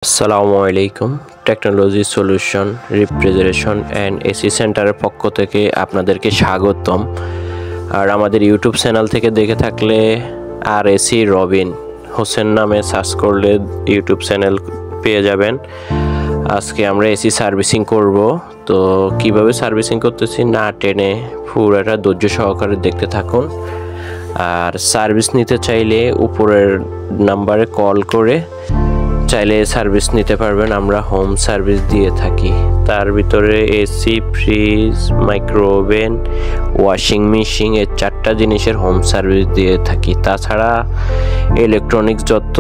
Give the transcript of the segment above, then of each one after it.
আসসালামু আলাইকুম। Technology solution refrigeration and AC সেন্টারের পক্ষ থেকে আপনাদেরকে স্বাগতম। আর আমাদের ইউটিউব চ্যানেল থেকে দেখে থাকলে আর এসি রবিন হোসেন নামে সার্চ করলে ইউটিউব চ্যানেল পেয়ে যাবেন। আজকে আমরা এসি সার্ভিসিং করব। তো কিভাবে সার্ভিসিং করতেছি না টেনে পুরোটা ধৈর্য সহকারে দেখতে থাকুন। আর সার্ভিস নিতে চাইলে উপরের নাম্বারে কল করে চাইলে সার্ভিস নিতে পারবেন। আমরা হোম সার্ভিস দিয়ে থাকি। তার ভিতরে AC, fridge, micro oven, washing machine এই চারটা জিনিসের হোম সার্ভিস দিয়ে থাকি। তাছাড়া ইলেকট্রনিক্স যত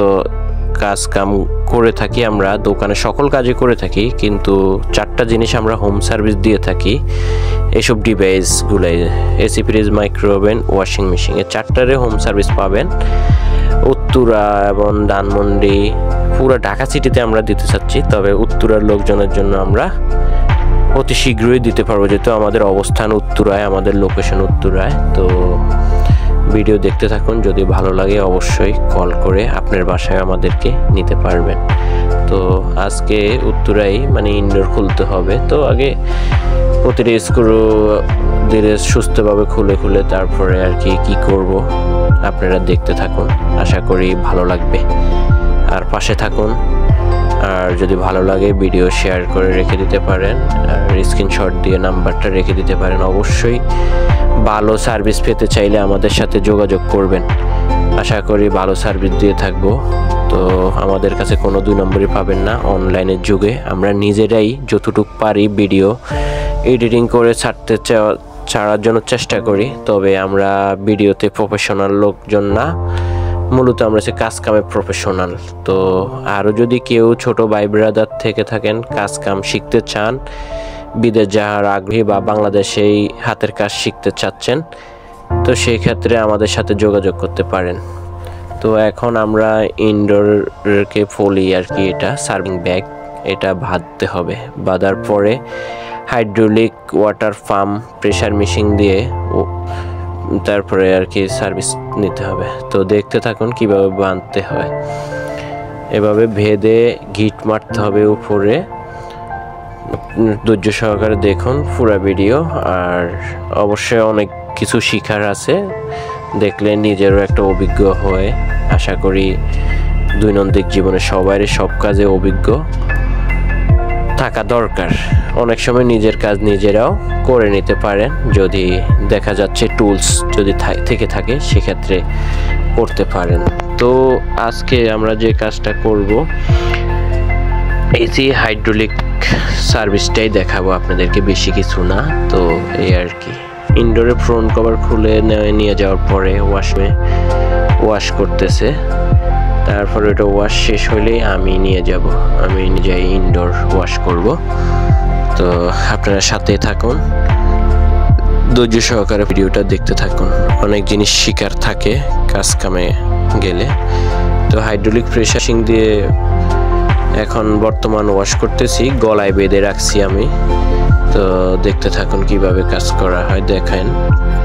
কাজ কাম করে থাকি, আমরা দোকানে সকল কাজই করে থাকি, কিন্তু চারটা জিনিস আমরা হোম সার্ভিস দিয়ে থাকি। এসব ডিভাইসগুলাই AC, fridge, micro oven, washing machine এই চারটারে হোম সার্ভিস পাবেন। উত্তরা এবং ধানমন্ডি পুরো ঢাকা সিটিতে আমরা দিতে চাচ্ছি, তবে উত্তরার লোকজনের জন্য আমরা অতি শীঘ্রই দিতে পারবো, যেহেতু আমাদের অবস্থান উত্তরায়, আমাদের লোকেশন উত্তরায়। তো ভিডিও দেখতে থাকুন, যদি ভালো লাগে অবশ্যই কল করে আপনার বাসায় আমাদেরকে নিতে পারবেন। তো আজকে উত্তরায় ইনডোর খুলতে হবে। তো আগে প্রতিটা স্ক্রু ধীরে সুস্থভাবে খুলে তারপরে কি করব আপনারা দেখতে থাকুন। আশা করি ভালো লাগবে, আর পাশে থাকুন। আর যদি ভালো লাগে ভিডিও শেয়ার করে রেখে দিতে পারেন, আর স্ক্রিনশট দিয়ে নাম্বারটা রেখে দিতে পারেন। অবশ্যই ভালো সার্ভিস পেতে চাইলে আমাদের সাথে যোগাযোগ করবেন। আশা করি ভালো সার্ভিস দিয়ে থাকবো। তো আমাদের কাছে কোনো দুই নম্বরই পাবেন না। অনলাইনের যুগে আমরা নিজেরাই যতটুকু পারি ভিডিও এডিটিং করে ছাড়ার জন্য চেষ্টা করি, তবে আমরা ভিডিওতে প্রফেশনাল লোকজন না, মূলত আমরা কাজ কামে প্রফেশনাল। তো আরও যদি কেউ ছোট ভাই ব্রাদার থেকে থাকেন, কাজ কাম শিখতে চান, বিদেশ যাওয়ার আগ্রহী বা বাংলাদেশেই হাতের কাজ শিখতে চাচ্ছেন, তো সেই ক্ষেত্রে আমাদের সাথে যোগাযোগ করতে পারেন। তো এখন আমরা ইনডোরকে ফলি এটা সার্ভিং ব্যাগ এটা বাঁধতে হবে। বাঁধার পরে hydraulic water pump pressure machine দিয়ে তারপরে সার্ভিস নিতে হবে। তো দেখতে থাকুন কিভাবে বাঁধতে হয়। এভাবে ভেদে ঘিট মারতে হবে উপরে। ধৈর্য সহকারে দেখুন পুরো ভিডিও। আর অবশ্যই অনেক কিছু শিখার আছে, দেখলে নিজেরও একটা অভিজ্ঞ হয়। আশা করি দৈনন্দিন জীবনে সবারই সব কাজে অভিজ্ঞ থাকা দরকার। অনেক সময় নিজের কাজ নিজেরাও করে নিতে পারেন, যদি দেখা যাচ্ছে টুলস যদি থেকে থাকে সেক্ষেত্রে করতে পারেন। তো আজকে আমরা যে কাজটা করব এসি হাইড্রোলিক সার্ভিসটাই দেখাবো আপনাদেরকে, বেশি কিছু না। তো এই ইনডোরে ফ্রন্ট কভার খুলে নিয়ে যাওয়ার পরে ওয়াশ করতেছে। তারপরে এটা ওয়াশ শেষ হলে আমি নিয়ে যাই ইনডোর ওয়াশ করব। তো আপনারা সাথে থাকুন, ধৈর্য সহকারে ভিডিওটা দেখতে থাকুন। অনেক জিনিস শিকার থাকে কাজ কামে গেলে। তো হাইড্রোলিক প্রেশারিং দিয়ে এখন বর্তমান ওয়াশ করতেছি, গলায় বেঁধে রাখছি আমি। তো দেখতে থাকুন কিভাবে কাজ করা হয়। দেখেন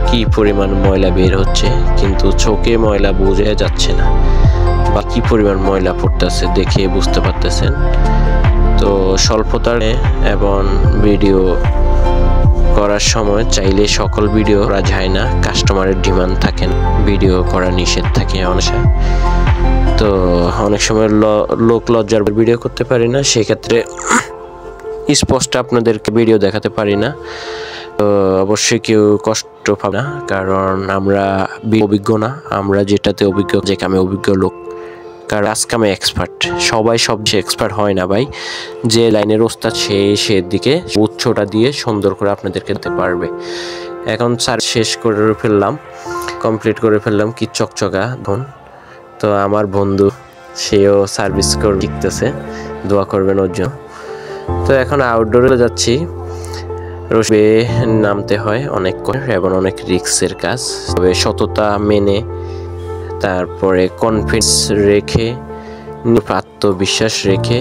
কি পরিমাণ ময়লা বের হচ্ছে, কিন্তু চোখে ময়লা বোঝা যাচ্ছে না, বা কি পরিমাণ ময়লা পড়তেছে দেখে বুঝতে পারতেছেন। তো স্বল্পতার এবং ভিডিও করার সময় চাইলে সকল ভিডিও করা যায় না, কাস্টমারের ডিমান্ড থাকেন, ভিডিও করা নিষেধ থাকে অনেক। তো অনেক সময় লোক লজ্জার ভিডিও করতে পারি না, সেক্ষেত্রে স্পষ্ট আপনাদেরকে ভিডিও দেখাতে পারি না। তো অবশ্যই কেউ কষ্ট পাবে না, কারণ আমরা অভিজ্ঞ না। আমরা যেটাতে অভিজ্ঞ, যে কামে অভিজ্ঞ লোক, কারণ কাজ কামে এক্সপার্ট। সবাই সবচেয়ে এক্সপার্ট হয় না ভাই। যে লাইনের ওস্তাদ সে দিকে উচ্চটা দিয়ে সুন্দর করে আপনাদেরকে দিতে পারবে। এখন শেষ করে ফেললাম, কমপ্লিট করে ফেললাম, কি চকচকা ধন। তো আমার বন্ধু সেও সার্ভিস করে শিখতেছে, দোয়া করবেন ওর জন্য। তো এখন আউটডোরে যাচ্ছি। রসবে নামতে হয় অনেক এবং অনেক রিস্কের কাজ, তবে সততা মেনে, তারপরে কনফিডেন্স রেখে, আত্মবিশ্বাস রেখে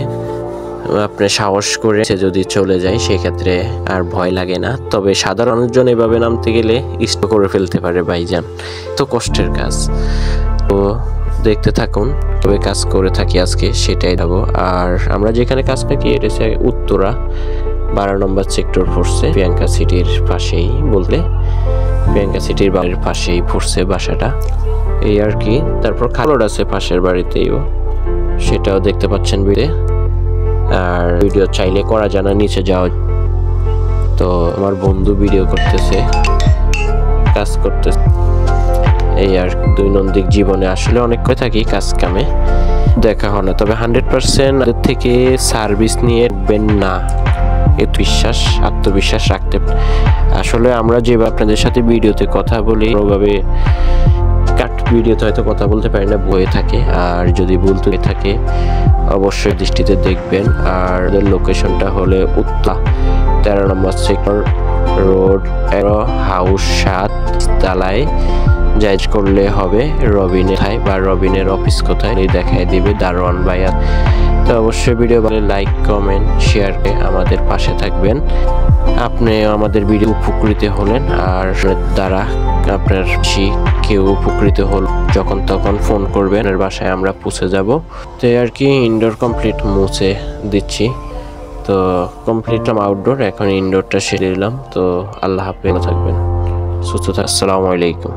আপনি সাহস করে যদি চলে যায় সেক্ষেত্রে আর ভয় লাগে না। তবে সাধারণ মানুষজন এভাবে নামতে গেলে ইষ্ট করে ফেলতে পারে ভাইজান, তো কষ্টের কাজ। তো দেখতে থাকুন, তবে কাজ করে থাকি আজকে সেটাই দেবো। আর আমরা যেখানে কাজ থাকি এটা হচ্ছে উত্তরা 12 নম্বর সেক্টর পড়ছে, প্রিয়াঙ্কা সিটির পাশেই, বলতে প্রিয়াঙ্কা সিটির বাড়ির পাশেই পড়ছে বাসাটা, এই আর কি। তারপর খালর আছে পাশের বাড়িতেও, সেটাও দেখতে পাচ্ছেন ভিডিও। আর ভিডিও চাইলে করা জানা নিচে যাওয়া। তো আমার বন্ধু ভিডিও করতেছে, কাজ করতেছে, এই আর দৈনন্দিন জীবনে আসলে অনেক করে থাকি কাজ কামে, দেখা হয় না। তবে 100% থেকে সার্ভিস নিয়ে দেখবেন না, এত আত্মবিশ্বাস রাখতে। আসলে আমরা যেভাবে আপনাদের সাথে ভিডিওতে কথা বলি, ওভাবে ভিডিওতে হয়তো কথা বলতে পারি না, বয়ে থাকে। আর যদি বলতে থাকে অবশ্যই দৃষ্টিতে দেখবেন। আর লোকেশনটা হলে উত্তরা 13 নম্বর সেক্টর রোড, হাউস 7 তালায় যাই করলে হবে রবিনের বা রবিনের অফিস কোথায় দেখায় দিবে দারোয়ান ভাইয়া। তো অবশ্যই ভিডিও ভালো লাইক কমেন্ট শেয়ার করে আমাদের পাশে থাকবেন। আপনি আমাদের ভিডিও উপকৃত হলেন, আর দ্বারা আপনার কেউ উপকৃত হল, যখন তখন ফোন করবেন, বাসায় আমরা পৌঁছে যাব। তো আর কি ইনডোর কমপ্লিট মুছে দিচ্ছি, তো কমপ্লিট আউটডোর, এখন ইনডোরটা সেরে দিলাম। তো আল্লাহ হাফেজ, থাকবেন সুস্থ থাকবেন, আসসালামু আলাইকুম।